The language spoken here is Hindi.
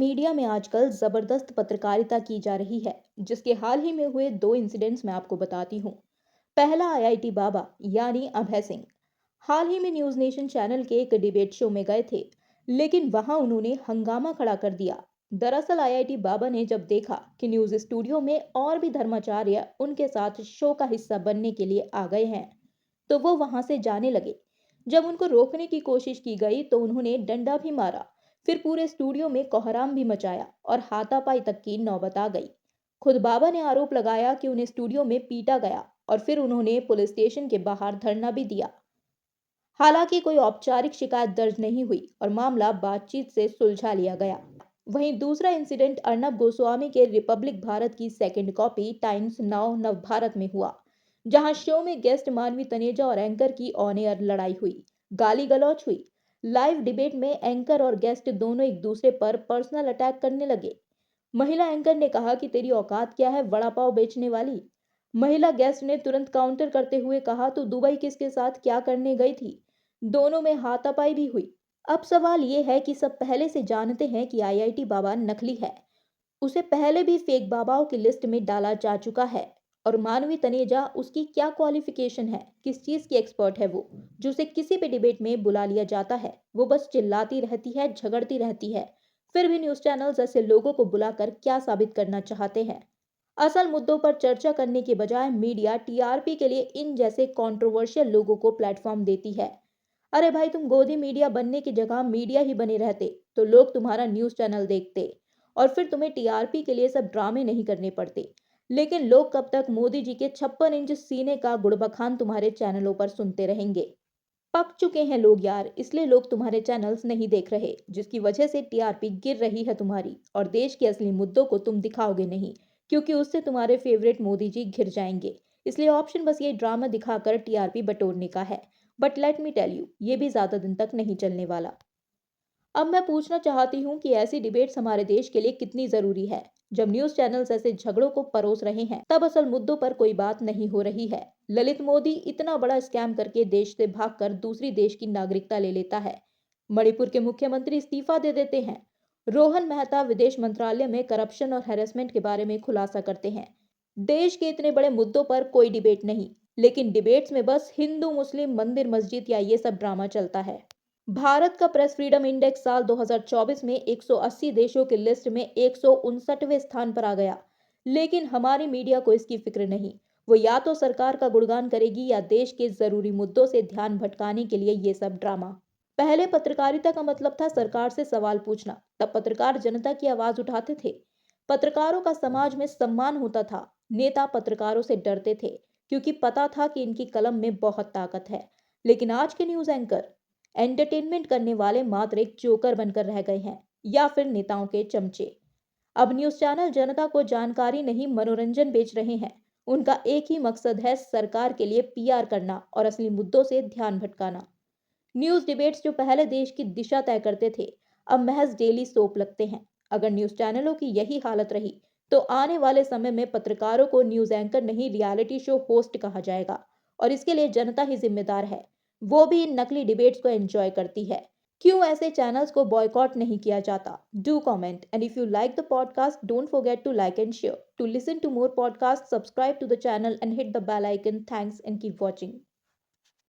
मीडिया में आजकल जबरदस्त पत्रकारिता की जा रही है, जिसके हाल ही में हुए दो इंसिडेंट्स मैं आपको बताती हूँ। पहला आईआईटी बाबा यानी अभय सिंह हाल ही में न्यूज नेशन चैनल के एक डिबेट शो में गए थे, लेकिन वहां उन्होंने हंगामा खड़ा कर दिया। दरअसल आईआईटी बाबा ने जब देखा कि न्यूज स्टूडियो में और भी धर्माचार्य उनके साथ शो का हिस्सा बनने के लिए आ गए हैं, तो वो वहां से जाने लगे। जब उनको रोकने की कोशिश की गई तो उन्होंने डंडा भी मारा। फिर पूरे स्टूडियो में कोहराम भी मचाया और हाथापाई तक की नौबत आ गई। खुद बाबा ने आरोप लगाया कि उन्हें स्टूडियो में पीटा गया और फिर उन्होंने पुलिस स्टेशन के बाहर धरना भी दिया। हालांकि कोई औपचारिक शिकायत दर्ज नहीं हुई और मामला बातचीत से सुलझा लिया गया। वहीं दूसरा इंसिडेंट अर्नब गोस्वामी के रिपब्लिक भारत की सेकंड कॉपी टाइम्स नाउ नव भारत में हुआ, जहां शो में गेस्ट मानवी तनेजा और एंकर की ऑन एयर लड़ाई हुई, गाली गलौज हुई। लाइव डिबेट में एंकर और गेस्ट दोनों एक दूसरे पर पर्सनल अटैक करने लगे। महिला एंकर ने कहा कि तेरी औकात क्या है वड़ा पाव बेचने वाली। महिला गेस्ट ने तुरंत काउंटर करते हुए कहा तो दुबई किसके साथ क्या करने गई थी। दोनों में हाथापाई भी हुई। अब सवाल ये है कि सब पहले से जानते हैं कि आईआईटी बाबा नकली है। उसे पहले भी फेक बाबाओं की लिस्ट में डाला जा चुका है। और मानवी तनेजा, उसकी क्या क्वालिफिकेशन है, किस चीज की एक्सपर्ट है वो, जो उसे किसी भी डिबेट में बुला लिया जाता है। वो बस चिल्लाती रहती है, झगड़ती रहती है। फिर भी न्यूज चैनल्स ऐसे लोगों को बुलाकर क्या साबित करना चाहते हैं? असल मुद्दों पर चर्चा करने के बजाय मीडिया टीआरपी के लिए इन जैसे कंट्रोवर्शियल लोगों को प्लेटफॉर्म देती है। अरे भाई, तुम गोदी मीडिया बनने की जगह मीडिया ही बने रहते तो लोग तुम्हारा न्यूज चैनल देखते और फिर तुम्हें टीआरपी के लिए सब ड्रामे नहीं करने पड़ते। लेकिन लोग कब तक मोदी जी के 56 इंच सीने का गुड़बखान तुम्हारे चैनलों पर सुनते रहेंगे? पक चुके हैं लोग यार, इसलिए लोग तुम्हारे चैनल्स नहीं देख रहे, जिसकी वजह से टीआरपी गिर रही है तुम्हारी। और देश के असली मुद्दों को तुम दिखाओगे नहीं, क्योंकि उससे तुम्हारे फेवरेट मोदी जी घिर जाएंगे। इसलिए ऑप्शन बस ये ड्रामा दिखाकर टीआरपी बटोरने का है। But let me tell you, ये भी ज्यादा दिन तक नहीं चलने वाला। अब मैं पूछना चाहती हूँ कि ऐसी डिबेट्स हमारे देश के लिए कितनी जरूरी है। जब न्यूज चैनल्स ऐसे झगड़ों को परोस रहे हैं, तब असल मुद्दों पर कोई बात नहीं हो रही है। ललित मोदी इतना बड़ा स्कैम करके देश से भागकर दूसरी देश की नागरिकता ले लेता है। मणिपुर के मुख्यमंत्री इस्तीफा दे देते हैं। रोहन मेहता विदेश मंत्रालय में करप्शन और हैरेसमेंट के बारे में खुलासा करते हैं। देश के इतने बड़े मुद्दों पर कोई डिबेट नहीं, लेकिन डिबेट्स में बस हिंदू मुस्लिम मंदिर मस्जिद या ये सब ड्रामा चलता है। भारत का प्रेस फ्रीडम इंडेक्स साल 2024 में 180 देशों की लिस्ट में 159वें स्थान पर आ गया। लेकिन हमारी मीडिया को इसकी फिक्र नहीं। वो या तो सरकार का गुणगान करेगी या देश के जरूरी मुद्दों से ध्यान भटकाने के लिए ये सब ड्रामा। पहले पत्रकारिता का मतलब था सरकार से सवाल पूछना। तब पत्रकार जनता की आवाज उठाते थे। पत्रकारों का समाज में सम्मान होता था। नेता पत्रकारों से डरते थे, क्योंकि पता था कि इनकी कलम में बहुत ताकत है। लेकिन आज के न्यूज एंकर एंटरटेनमेंट करने वाले मात्र एक जोकर बनकर रह गए हैं, या फिर नेताओं के चमचे। अब न्यूज चैनल जनता को जानकारी नहीं, मनोरंजन बेच रहे हैं। उनका एक ही मकसद है, सरकार के लिए पीआर करना और असली मुद्दों से ध्यान भटकाना। न्यूज डिबेट्स जो पहले देश की दिशा तय करते थे, अब महज डेली सोप लगते हैं। अगर न्यूज चैनलों की यही हालत रही, तो आने वाले समय में पत्रकारों को न्यूज एंकर नहीं, रियलिटी शो होस्ट कहा जाएगा। और इसके लिए जनता ही जिम्मेदार है। वो भी इन नकली डिबेट्स को एंजॉय करती है। क्यों ऐसे चैनल्स को बॉयकॉट नहीं किया जाता? Do comment, and if you like the podcast don't forget to like and share. To listen to more podcast, subscribe to the channel and hit the bell icon. Thanks and keep watching.